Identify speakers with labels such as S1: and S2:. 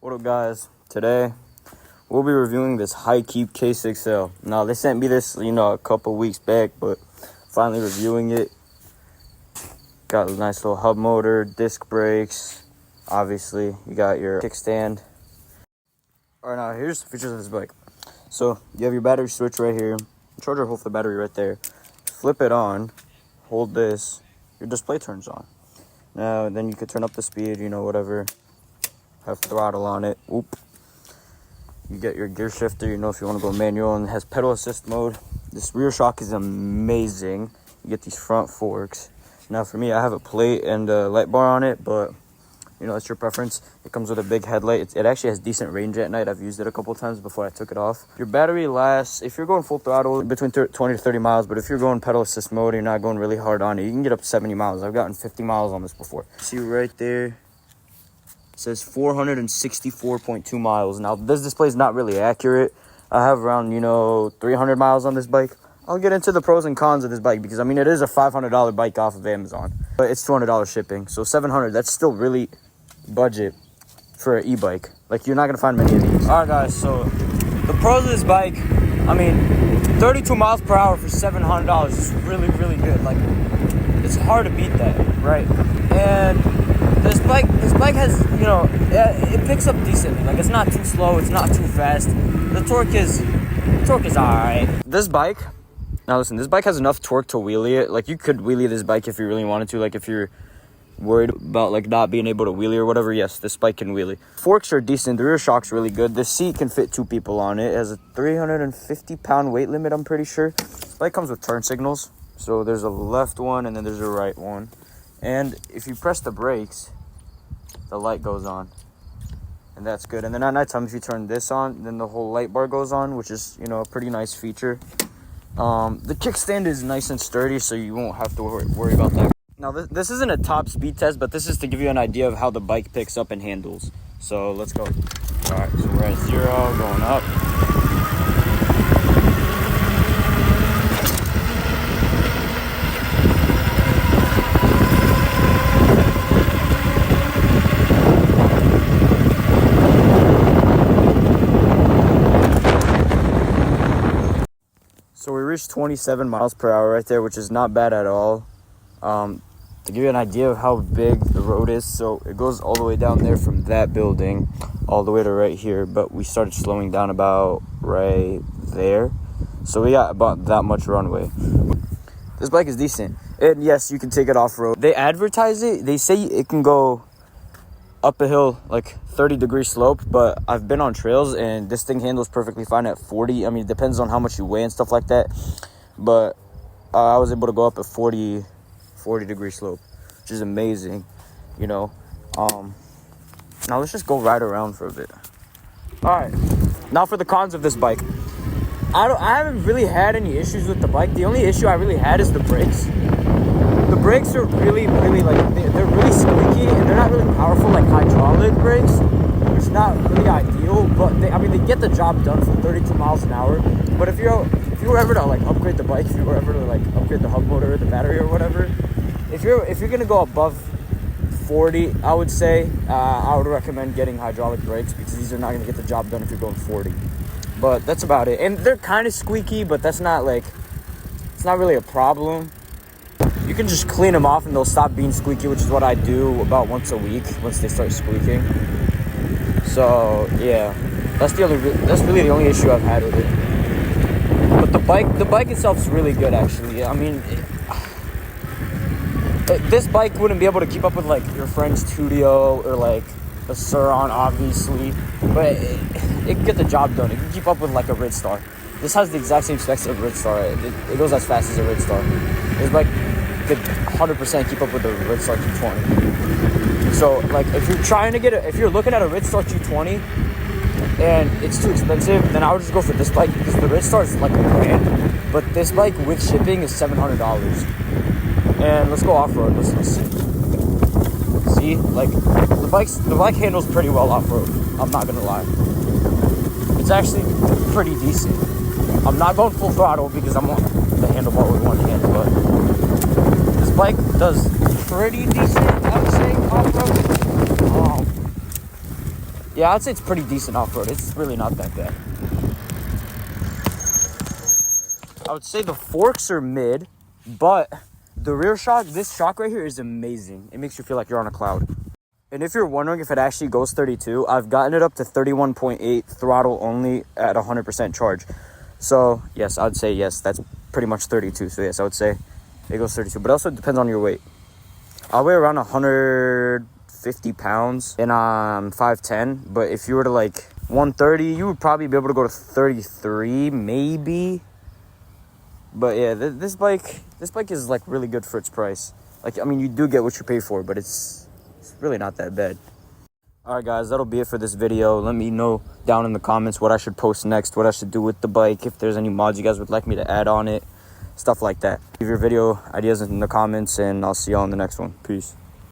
S1: What up, guys? Today we'll be reviewing this High-Keep K6L. Now they sent me this, a couple weeks back, but finally reviewing it. Got a nice little hub motor, disc brakes. Obviously, you got your kickstand. All right, now here's the features of this bike. So you have your battery switch right here. Charger hold for the battery right there. Flip it on. Hold this. Your display turns on. Now then you could turn up the speed. Whatever. Have throttle on it. Oop. You get your gear shifter, if you want to go manual, and it has pedal assist mode. This rear shock is amazing. You get these front forks. Now for me, I have a plate and a light bar on it, but that's your preference. It comes with a big headlight. It actually has decent range at night. I've used it a couple times before I took it off. Your battery lasts, if you're going full throttle, between 20 to 30 miles, but if you're going pedal assist mode, you're not going really hard on it, you can get up to 70 miles. I've gotten 50 miles on this before. See right there? It says 464.2 miles. Now, this display is not really accurate. I have around, 300 miles on this bike. I'll get into the pros and cons of this bike because, it is a $500 bike off of Amazon. But it's $200 shipping. So $700, that's still really budget for an e-bike. Like, you're not going to find many of these. All right, guys, so the pros of this bike, 32 miles per hour for $700 is really, really good. Like, it's hard to beat that, right? And this bike has, it picks up decently. Like, it's not too slow, it's not too fast. The torque is all right. This bike, now listen, this bike has enough torque to wheelie it. Like, you could wheelie this bike if you really wanted to. Like, if you're worried about, not being able to wheelie or whatever, yes, this bike can wheelie. Forks are decent. The rear shock's really good. This seat can fit 2 people on it. It has a 350-pound weight limit, I'm pretty sure. This bike comes with turn signals. So there's a left one, and then there's a right one. And if you press the brakes, the light goes on. And that's good. And then at nighttime, if you turn this on, then the whole light bar goes on, which is, a pretty nice feature. The kickstand is nice and sturdy, so you won't have to worry about that. Now, this isn't a top speed test, but this is to give you an idea of how the bike picks up and handles. So let's go. All right, so we're at 0, going up. So we reached 27 miles per hour right there, which is not bad at all. To give you an idea of how big the road is, so it goes all the way down there from that building all the way to right here, but we started slowing down about right there. So we got about that much runway. This bike is decent. And yes, you can take it off-road. They advertise it. They say it can go up a hill, 30-degree slope, but I've been on trails and this thing handles perfectly fine at 40. It depends on how much you weigh and stuff like that, but I was able to go up a 40-degree slope, which is amazing. Now let's just go ride around for a bit. All right, now for the cons of this bike. I haven't really had any issues with the bike. The only issue I really had is the brakes. The brakes are really, really, they're really squeaky, and they're not really powerful like hydraulic brakes, which is not really ideal, but they get the job done for 32 miles an hour. But if you were ever to upgrade the bike, if you were ever to upgrade the hub motor or the battery or whatever, if you're gonna go above 40, I would say I would recommend getting hydraulic brakes, because these are not gonna get the job done if you're going 40. But that's about it. And they're kind of squeaky, but that's not it's not really a problem. You can just clean them off and they'll stop being squeaky, which is what I do about once a week once they start squeaking. So yeah, that's really the only issue I've had with it. But the bike itself is really good, actually. This bike wouldn't be able to keep up with your friend's Studio or the Sur-On, obviously, but it can get the job done. It can keep up with a Ridstar. This has the exact same specs as a Ridstar. It goes as fast as a Ridstar. This bike could 100% keep up with the Ridstar Q20. So if you're looking at a Ridstar Q20 and it's too expensive, then I would just go for this bike, because the Ridstar is $1,000, but this bike with shipping is $700. And let's go off-road. Let's see, the bike handles pretty well off-road. I'm not gonna lie. It's actually pretty decent. I'm not going full throttle because I'm on the handlebar with one hand, but this bike does pretty decent, I would say, off-road. Yeah, I'd say it's pretty decent off-road. It's really not that bad. I would say the forks are mid, but the rear shock, this shock right here is amazing. It makes you feel like you're on a cloud. And if you're wondering if it actually goes 32, I've gotten it up to 31.8 throttle only at 100% charge. So yes, I'd say yes, that's pretty much 32. So yes, I would say it goes 32, but also depends on your weight. I weigh around 150 pounds and I'm 5'10", but if you were to like 130, you would probably be able to go to 33 maybe. But yeah, this bike is like really good for its price. Like, I mean, you do get what you pay for, but it's really not that bad. All right, guys, that'll be it for this video. Let me know down in the comments what I should post next, what I should do with the bike, if there's any mods you guys would like me to add on it, stuff like that. Leave your video ideas in the comments, and I'll see you all in the next one. Peace.